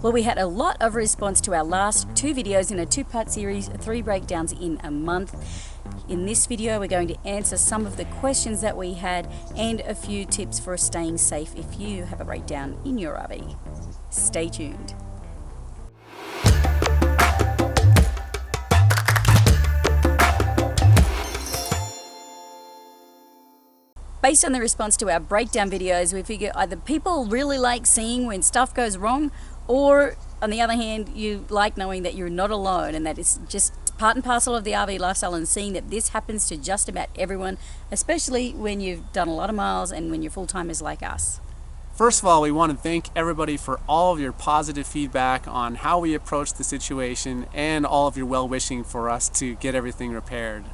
Well, we had a lot of response to our last 2 videos in a 2-part series, 3 breakdowns in a month. In this video, we're going to answer some of the questions that we had and a few tips for staying safe if you have a breakdown in your RV. Stay tuned. Based on the response to our breakdown videos, we figure either people really like seeing when stuff goes wrong, or on the other hand, you like knowing that you're not alone and that it's just part and parcel of the RV lifestyle, and seeing that this happens to just about everyone, especially when you've done a lot of miles and when you're full-timers like us. First of all, we want to thank everybody for all of your positive feedback on how we approach the situation and all of your well-wishing for us to get everything repaired.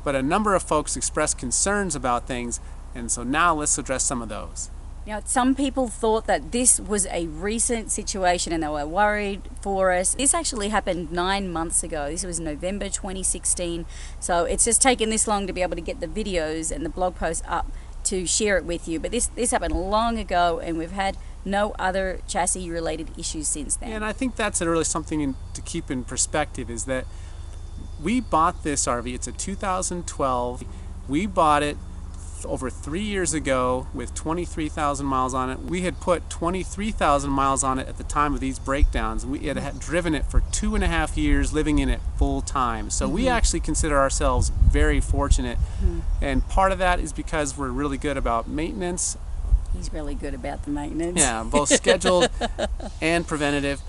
But a number of folks expressed concerns about things, and so now let's address some of those. Now, some people thought that this was a recent situation and they were worried for us. This actually happened 9 months ago. This was November 2016. So it's just taken this long to be able to get the videos and the blog posts up to share it with you. But this happened long ago, and we've had no other chassis related issues since then. Yeah, and I think that's really something to keep in perspective, is that we bought this RV. It's a 2012. We bought it over 3 years ago with 23,000 miles on it. We had put 23,000 miles on it at the time of these breakdowns. We had driven it for 2.5 years, living in it full time. So we actually consider ourselves very fortunate. And part of that is because we're really good about maintenance. He's really good about the maintenance. Yeah, both scheduled and preventative.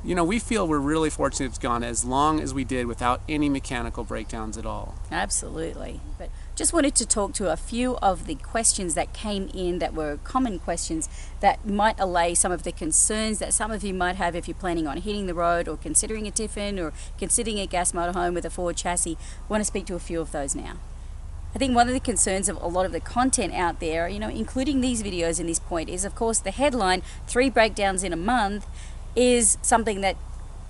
You know, we feel we're really fortunate it's gone as long as we did without any mechanical breakdowns at all. Absolutely. But just wanted to talk to a few of the questions that came in that were common questions that might allay some of the concerns that some of you might have if you're planning on hitting the road or considering a Tiffin or considering a gas motorhome with a Ford chassis. I want to speak to a few of those now. I think one of the concerns of a lot of the content out there, you know, including these videos in this point, is of course the headline, 3 breakdowns in a month, is something that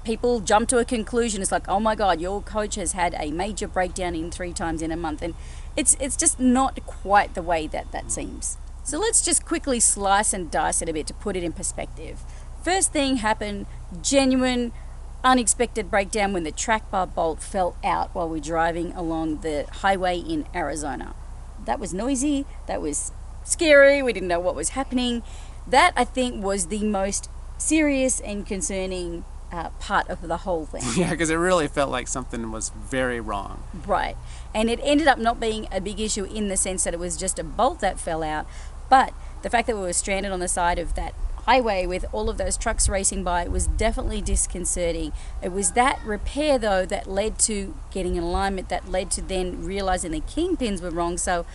people jump to a conclusion. It's like, oh my God, your coach has had a major breakdown in 3 times in a month. And it's just not quite the way that seems. So let's just quickly slice and dice it a bit to put it in perspective. First thing happened, genuine, unexpected breakdown when the track bar bolt fell out while we're driving along the highway in Arizona. That was noisy, that was scary, we didn't know what was happening. That, I think, was the most serious and concerning part of the whole thing. Yeah, because it really felt like something was very wrong. Right. And it ended up not being a big issue in the sense that it was just a bolt that fell out, but the fact that we were stranded on the side of that highway with all of those trucks racing by was definitely disconcerting. It was that repair, though, that led to getting in alignment, that led to then realizing the kingpins were wrong. So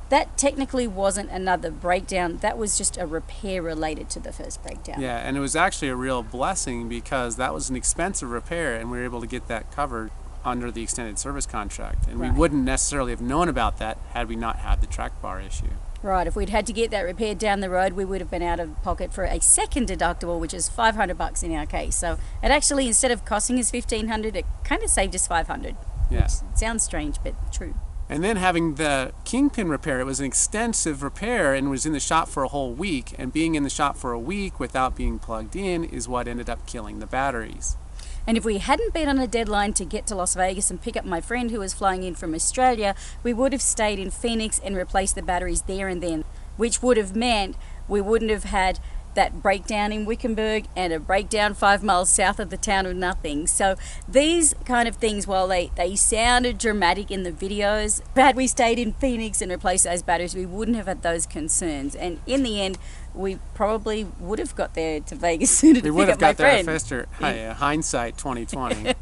that technically wasn't another breakdown. That was just a repair related to the first breakdown. Yeah, and it was actually a real blessing because that was an expensive repair, and we were able to get that covered under the extended service contract. And we wouldn't necessarily have known about that had we not had the track bar issue. Right, if we'd had to get that repaired down the road, we would have been out of pocket for a second deductible, which is $500 in our case. So it actually, instead of costing us $1,500, it kind of saved us $500. Yeah. Sounds strange, but true. And then having the kingpin repair, it was an extensive repair and was in the shop for a whole week. And being in the shop for a week without being plugged in is what ended up killing the batteries. And if we hadn't been on a deadline to get to Las Vegas and pick up my friend who was flying in from Australia, we would have stayed in Phoenix and replaced the batteries there and then, which would have meant we wouldn't have had that breakdown in Wickenburg and a breakdown 5 miles south of the town of nothing. So these kind of things, while they sounded dramatic in the videos, had we stayed in Phoenix and replaced those batteries, we wouldn't have had those concerns. And in the end, we probably would have got there to Vegas sooner to pick up my friend. We would have got there faster. Hindsight 2020.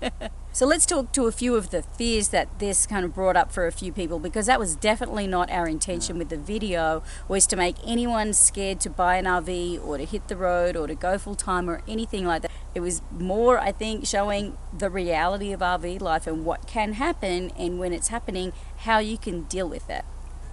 So let's talk to a few of the fears that this kind of brought up for a few people, because that was definitely not our intention with the video, was to make anyone scared to buy an RV or to hit the road or to go full time or anything like that. It was more, I think, showing the reality of RV life and what can happen, and when it's happening, how you can deal with that.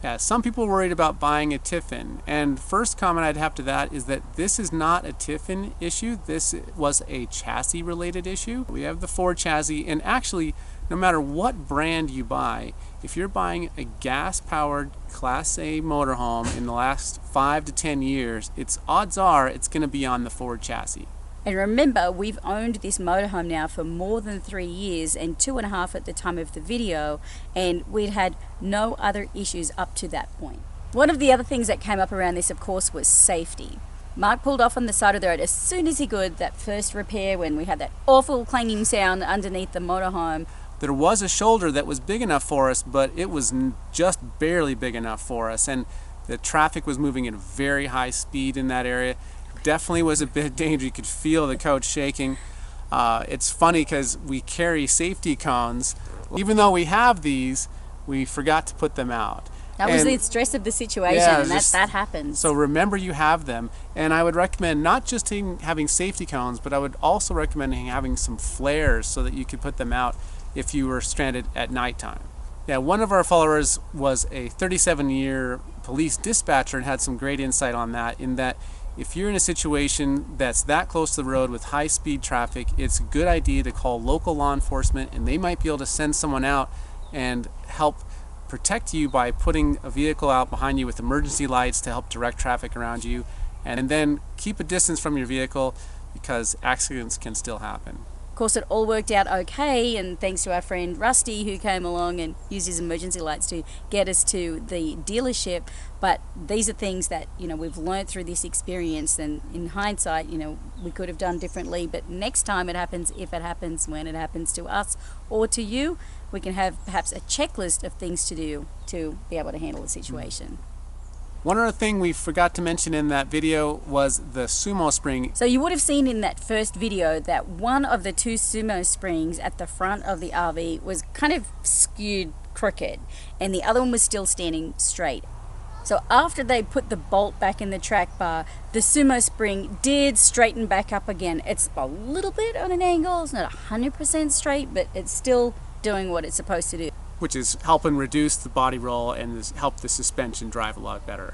Yeah, some people were worried about buying a Tiffin, and first comment I'd have to that is that this is not a Tiffin issue. This was a chassis related issue. We have the Ford chassis, and actually no matter what brand you buy, if you're buying a gas powered Class A motorhome in the last 5 to 10 years, odds are it's going to be on the Ford chassis. And remember, we've owned this motorhome now for more than 3 years and 2.5 at the time of the video, and we'd had no other issues up to that point. One of the other things that came up around this, of course, was safety. Mark pulled off on the side of the road as soon as he could, that first repair when we had that awful clanging sound underneath the motorhome. There was a shoulder that was big enough for us, but it was just barely big enough for us, and the traffic was moving at a very high speed in that area. Definitely was a bit dangerous. You could feel the coach shaking. It's funny because we carry safety cones. Even though we have these, we forgot to put them out. That was the stress of the situation, yeah, and that happens. So remember you have them, and I would recommend not just having safety cones, but I would also recommend having some flares so that you could put them out if you were stranded at nighttime. Yeah, one of our followers was a 37-year police dispatcher and had some great insight on that, in that if you're in a situation that's that close to the road with high-speed traffic, it's a good idea to call local law enforcement, and they might be able to send someone out and help protect you by putting a vehicle out behind you with emergency lights to help direct traffic around you, and then keep a distance from your vehicle because accidents can still happen. Of course, it all worked out okay, and thanks to our friend Rusty, who came along and used his emergency lights to get us to the dealership. But these are things that, we've learned through this experience, and in hindsight, we could have done differently. But next time it happens, if it happens, when it happens to us or to you, we can have perhaps a checklist of things to do to be able to handle the situation. One other thing we forgot to mention in that video was the sumo spring. So you would have seen in that first video that one of the 2 sumo springs at the front of the RV was kind of skewed crooked, and the other one was still standing straight. So after they put the bolt back in the track bar, the sumo spring did straighten back up again. It's a little bit on an angle, it's not 100% straight, but it's still doing what it's supposed to do, which is helping reduce the body roll and help the suspension drive a lot better.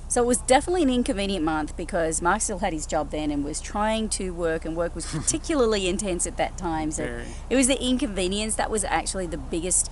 So it was definitely an inconvenient month because Mark still had his job then and was trying to work, and work was particularly intense at that time. So it was the inconvenience that was actually the biggest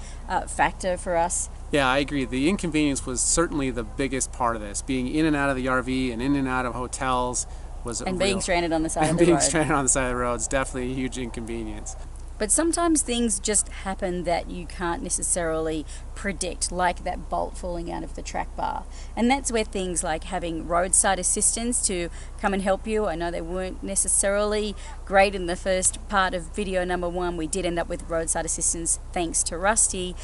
factor for us. Yeah, I agree. The inconvenience was certainly the biggest part of this. Being in and out of the RV and in and out of hotels was being stranded on the side of the road. Being stranded on the side of the road is definitely a huge inconvenience. But sometimes things just happen that you can't necessarily predict, like that bolt falling out of the track bar. And that's where things like having roadside assistance to come and help you. I know they weren't necessarily great in the first part of video number 1. We did end up with roadside assistance thanks to Rusty.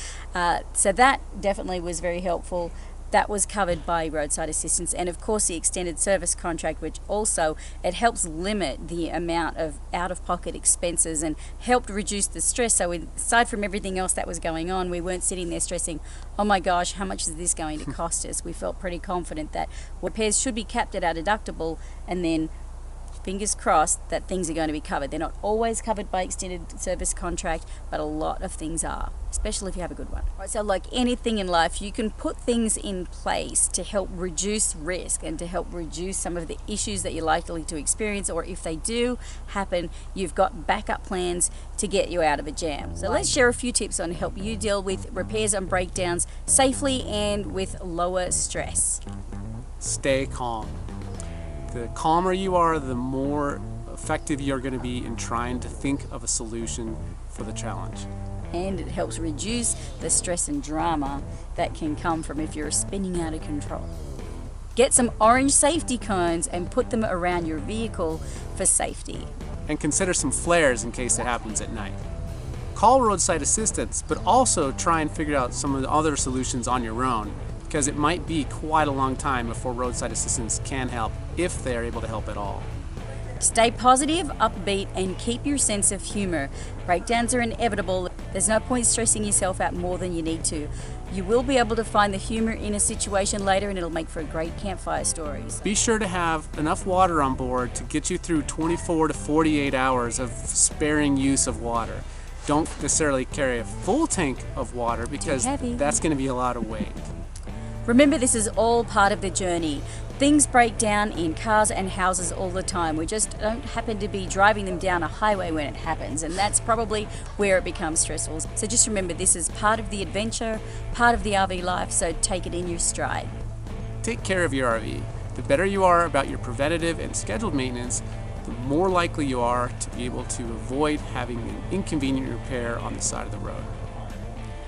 So that definitely was very helpful. That was covered by roadside assistance, and of course the extended service contract, which also it helps limit the amount of out-of-pocket expenses and helped reduce the stress. So aside from everything else that was going on, we weren't sitting there stressing, oh my gosh, how much is this going to cost us? We felt pretty confident that repairs should be capped at our deductible, and then fingers crossed that things are going to be covered. They're not always covered by extended service contract, but a lot of things are, especially if you have a good one. Right, so like anything in life, you can put things in place to help reduce risk and to help reduce some of the issues that you're likely to experience, or if they do happen, you've got backup plans to get you out of a jam. So let's share a few tips on help you deal with repairs and breakdowns safely and with lower stress. Stay calm. The calmer you are, the more effective you're going to be in trying to think of a solution for the challenge. And it helps reduce the stress and drama that can come from if you're spinning out of control. Get some orange safety cones and put them around your vehicle for safety. And consider some flares in case it happens at night. Call roadside assistance, but also try and figure out some of the other solutions on your own, because it might be quite a long time before roadside assistance can help, if they are able to help at all. Stay positive, upbeat, and keep your sense of humor. Breakdowns are inevitable. There's no point stressing yourself out more than you need to. You will be able to find the humor in a situation later, and it'll make for a great campfire stories. Be sure to have enough water on board to get you through 24 to 48 hours of sparing use of water. Don't necessarily carry a full tank of water because that's going to be a lot of weight. Remember, this is all part of the journey. Things break down in cars and houses all the time. We just don't happen to be driving them down a highway when it happens, and that's probably where it becomes stressful. So just remember, this is part of the adventure, part of the RV life, so take it in your stride. Take care of your RV. The better you are about your preventative and scheduled maintenance, the more likely you are to be able to avoid having an inconvenient repair on the side of the road.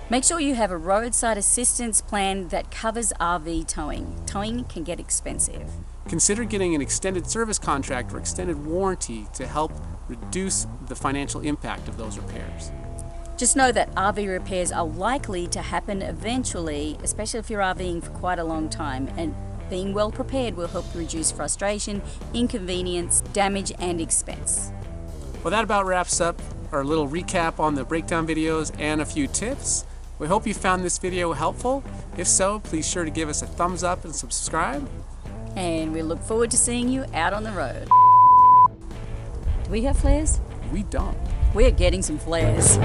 Make sure you have a roadside assistance plan that covers RV towing. Towing can get expensive. Consider getting an extended service contract or extended warranty to help reduce the financial impact of those repairs. Just know that RV repairs are likely to happen eventually, especially if you're RVing for quite a long time, and being well prepared will help reduce frustration, inconvenience, damage, and expense. Well, that about wraps up our little recap on the breakdown videos and a few tips. We hope you found this video helpful. If so, please sure to give us a thumbs up and subscribe. And we look forward to seeing you out on the road. Do we have flares? We don't. We're getting some flares.